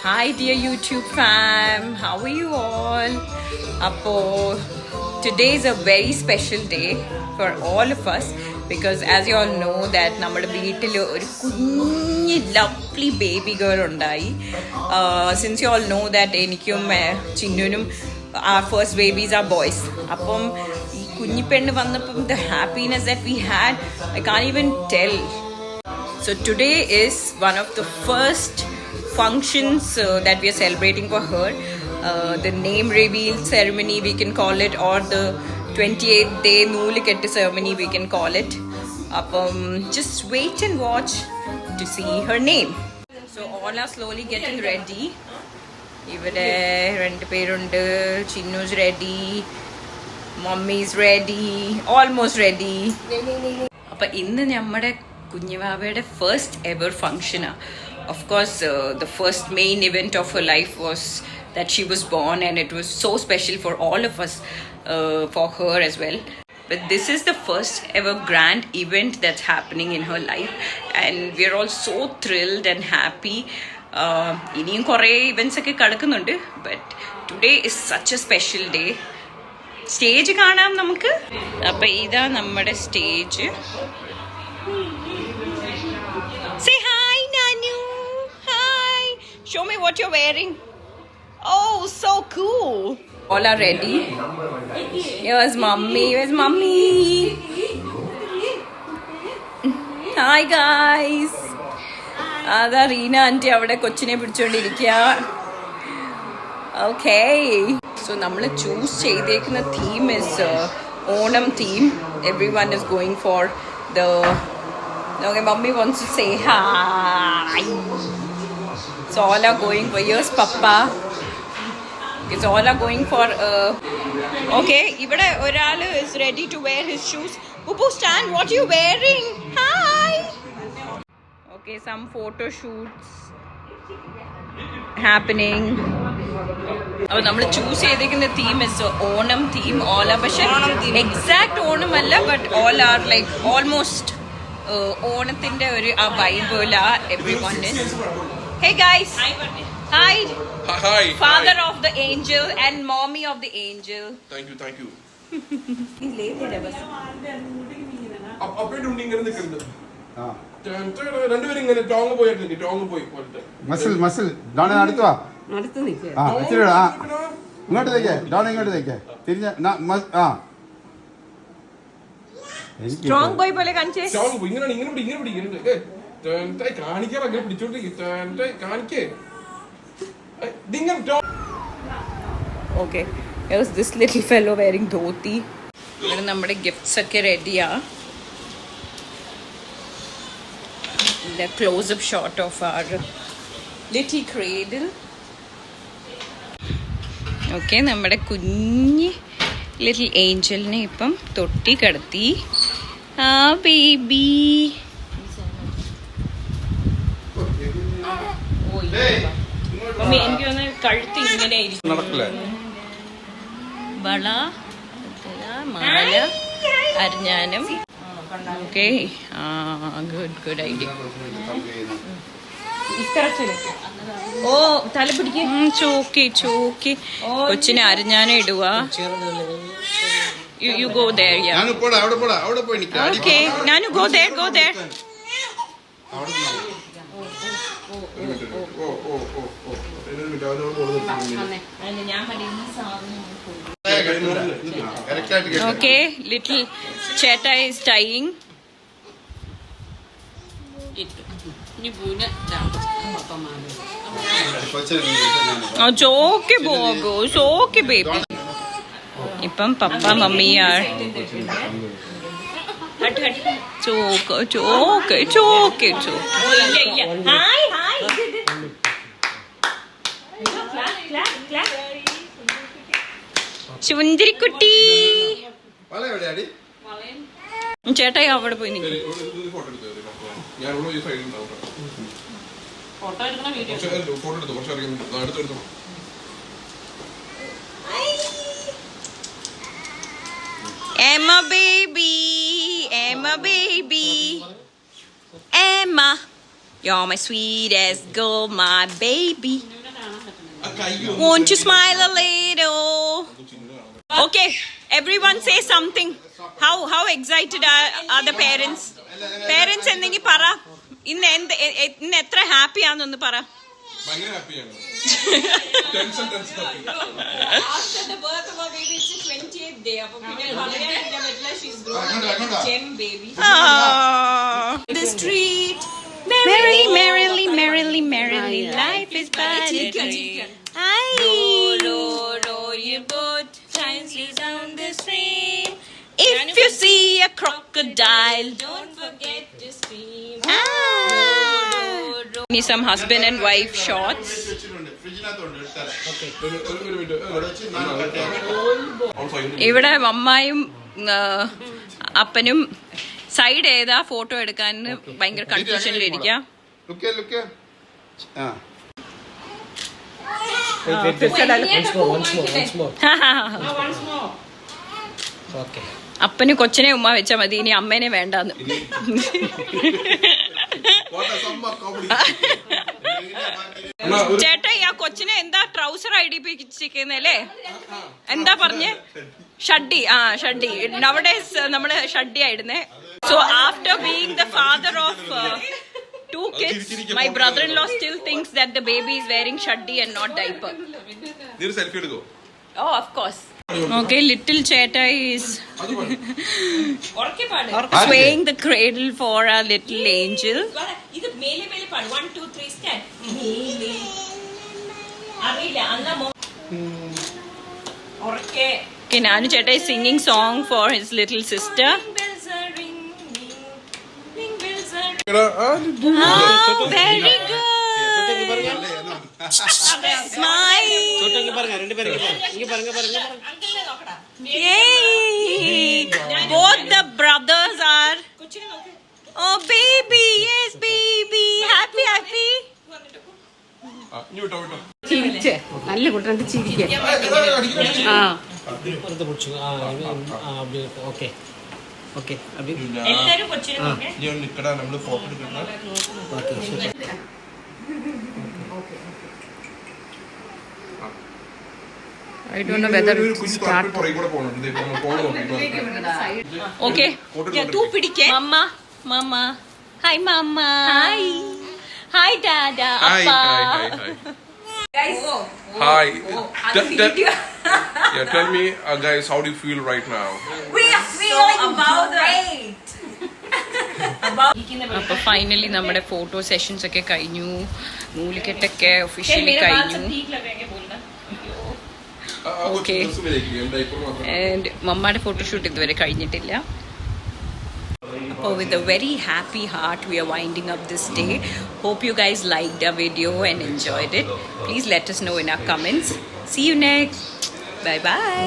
Hi dear YouTube fam, how are you all? Today is a very special day for all of us because as you all know that നമ്മുടെ വീട്ടിൽ ഒരു കുഞ്ഞ് lovely baby girl ഉണ്ടായി. Since you all know that എനിക്കും ചിന്നുനും our first babies are boys. അപ്പം ഈ കുഞ്ഞിപ്പെണ്ണ് വന്നപ്പം the happiness that we had, I can't even tell. So today is one of the first functions that we are celebrating for her. The name reveal ceremony we can call it, or the 28th day noolikettu ceremony we can call it. Just wait and watch to see her name. So all are slowly getting ready. Ivide rendu perundu. Chinnu's ready, mommy's ready, almost ready. Appo innu nammade കുഞ്ഞുവാവയുടെ first ever ഫങ്ഷനാണ്. Of course the first main event of her life was that she was born, and it was so special for all of us, for her as well. But this is the first ever grand event that's happening in her life, and we're all so thrilled and happy. ഇനിയും കുറേ events ഒക്കെ കിടക്കുന്നുണ്ട്, but today is such A special day. Stage കാണാം നമുക്ക്. അപ്പം ഇതാ നമ്മുടെ stage. Say hi, Nanu. Hi. Show me what you're wearing. Oh, so cool. All are ready. Here's mommy. Where's mommy? Hi, guys. Ada Reena auntie avade kochine pidichondirikka. Okay. So nammal choose cheyidekuna theme is Onam theme. Everyone is going for the... Okay, mommy wants to say hi. So all are going for... Here's Papa. It's all are going for... Okay, ivada oralu is ready to wear his shoes. Pupu, stand. What are you wearing? Hi. Okay, some photo shoots happening. നമ്മൾ choose ചെയ്തിരിക്കുന്ന theme is Onam theme. All are പക്ഷേ exact Onam അല്ല, but all are like almost ഓണത്തിന്റെ ഒരു ആ വൈബില everyone is. Hey guys, hi. Hi. Father of the angel and mommy of the angel. Thank you. ഇല്ലേ bus അപ്പേട്ട് ഉണ്ണിങ്ങനെ നിൽക്കുന്നുണ്ട്. രണ്ടുപേരും ഇങ്ങനെ ടോങ് പോയിട്ട് ടോങ് പോയി പോലത്തെ മസിൽ ഡോണ അടുത്ത് വാ. ഇങ്ങോട്ട് തേക്കേ ഡോണ, ഇങ്ങോട്ട് തേക്കേ തിരിഞ്ഞ. സ്ട്രോങ് ബോയ് പോലെ കാണിച്ചേ. കാണിക്കാറൊക്കെ പിടിച്ചോണ്ട് കാണിക്കേ. Okay, here's this little fellow wearing dhoti. ഇവിടെ നമ്മുടെ ഗിഫ്റ്റ്സ് ഒക്കെ റെഡിയാ. The close-up shot of our little cradle. Okay, നമ്മുടെ കുഞ്ഞ് ലിറ്റിൽ ഏഞ്ചലിനെ ഇപ്പം തൊട്ടി കിടത്തി. ആ ബേബി. മമ്മി എനിക്ക് ഒന്ന് കഴുത്ത് ഇങ്ങനെ വള മാല അരിഞ്ഞാനും. Okay, good idea. ഓ തല പിടിക്കും. ചോക്കി കൊച്ചിനെ അരിഞ്ഞാനും ഇടുക. You go there, yeah. Okay, Nanu, go there. Okay, little Cheta is tying. Oh, it's okay, baby. ഇപ്പം പപ്പ മമ്മിയാർ. ചോക്ക്. ചുന്തിരിക്കുട്ടി. ചേട്ടായി അവിടെ പോയി നിൽക്കും. Emma baby, Emma, you're my sweetest girl, my baby. Want to smile a little. Okay, everyone say something. How excited are the parents? Parents എന്തെങ്കിലും പറ. ഇന്ന് എത്ര happy ആണെന്നൊന്ന് പറ. ഭയങ്കര ഹാപ്പിയാണ്. Tension happy. After the birth of our baby, it's the 20th day. അപ്പോൾ പിന്നെ പറയാനില്ല പറ്റില്ല. She's grown a gem baby. The street. Merrily, merrily, merrily, merrily, life is but a dream. Row your boat gently down the stream. If you see a crocodile, don't forget to scream. Me some husband and wife shots. ഇവിടെ അമ്മായും അപ്പനും side ഏതാ photo എടുക്കാൻ ഭയങ്കര കൺഫ്യൂഷനിലിരിക്കാം. അപ്പന് കൊച്ചിനെ ഉമ്മ വെച്ചാ മതി, ഇനി അമ്മേനെ വേണ്ടാന്ന്. ചേട്ടാ ആ കൊച്ചിനെ എന്താ ട്രൗസർ അടിപ്പിച്ചിരിക്കുന്നല്ലേ? എന്താ പറഞ്ഞേ? ഷഡ്ഡി. ഷഡ്ഡി. നവഡേസ് നമ്മള് ഷഡ്ഡി ആയിരുന്നേ. So after being the father of 2 kids, my brother-in-law still thinks that the baby is wearing shaddi and not diaper. നീ selfie എടുക്കോ? Oh, of course. Okay, little Cheta is swaying the cradle for our little angel. Idu mele mele padu 1 2 3 stand. Arilla anna orke. Okay, Nanu Cheta is singing song for his little sister. Oh, very good. Smile. Yay! Both the brothers are. Oh, baby, yes, baby. Happy, happy. നല്ല കുട്ടനത്ത് ചിരിക്കുക. Okay okay നമ്മള് photo എടുക്കുന്ന I don't know whether to start. Okay. Tu pidike. Mama. Hi, Mama. Hi. Hi, Dada. Appa. Hi. Guys. Hi. Yeah, tell me, guys, how do you feel right now? We are feeling great. അപ്പൊ finally നമ്മുടെ photo sessions ഒക്കെ കഴിഞ്ഞു. നൂലിക്കെട്ടൊക്കെ officially കഴിഞ്ഞു. Okay. And മമ്മയുടെ photoshoot ഇതുവരെ കഴിഞ്ഞിട്ടില്ല. With a very happy heart we are winding up this day. Hope you guys liked our video and enjoyed it. Please let us know in our comments. See you next. Bye bye.